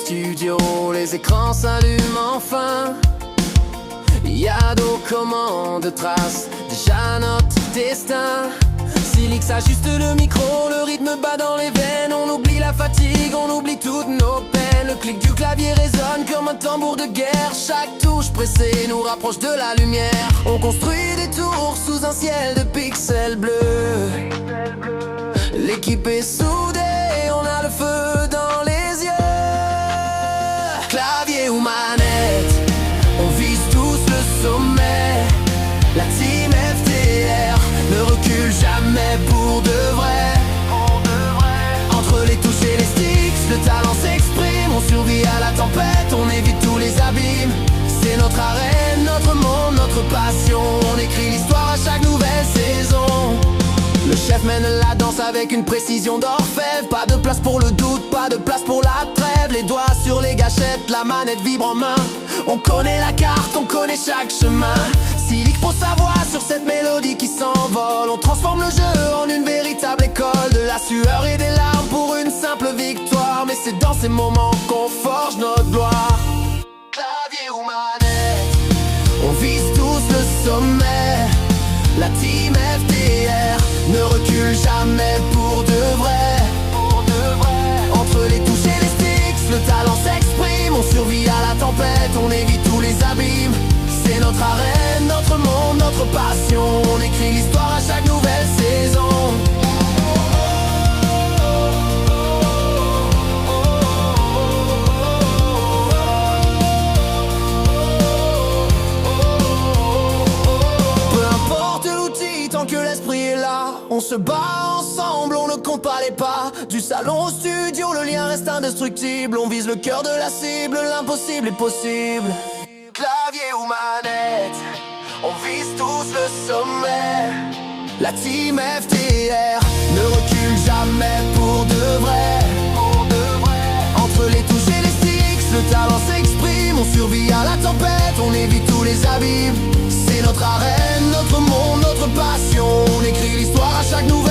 studio, les écrans s'allument enfin. Y'a nos commandes, traces, déjà notre destin. Silix ajuste le micro, le rythme bat dans les veines. On oublie la fatigue, on oublie toutes nos peines. Le clic du clavier résonne comme un tambour de guerre. Chaque touche pressée nous rapproche de la lumière. On construit des tours sous un ciel de pixels bleus. L'équipe est soudée, on a le feu dans les yeux. Clavier ou manette, on vise tous le sommet. La team FTR ne recule jamais pour de vrai. Entre les touches et les sticks, le talent s'exprime. On survit à la tempête, on évite tous les abîmes. C'est notre arène, notre monde, notre passion. On écrit l'histoire à chaque nouvelle saison. Le chef mène la danse avec une précision d'orfèvre. Pas de place pour le doute, pas de place pour la trêve. Les doigts sur les gâchettes, la manette vibre en main. On connaît la carte, on connaît chaque chemin. Silix pose sa voix sur cette mélodie qui s'envole. On transforme le jeu en une véritable école. De la sueur et des larmes pour une simple victoire. Mais c'est dans ces moments qu'on forge notre gloire. Clavier ou manette, on vise tous le sommet. La team FTR ne recule jamais pour de vrai. Entre les touches et les sticks, le talent s'exprime. On survit à la tempête, on évite tous les abîmes. C'est notre arène, notre monde, notre passion. On écrit l'histoire à chaque nouvelle saison. Tant que l'esprit est là, on se bat ensemble, on ne compte pas les pas. Du salon au studio, le lien reste indestructible. On vise le cœur de la cible, l'impossible est possible. Clavier ou manette, on vise tous le sommet. La team FTR ne recule jamais pour de vrai. Entre les touches et les sticks, le talent s'exprime. On survit à la tempête, on évite tous les abîmes. C'est notre arène, notre monde, notre passion. On écrit l'histoire à chaque nouvelle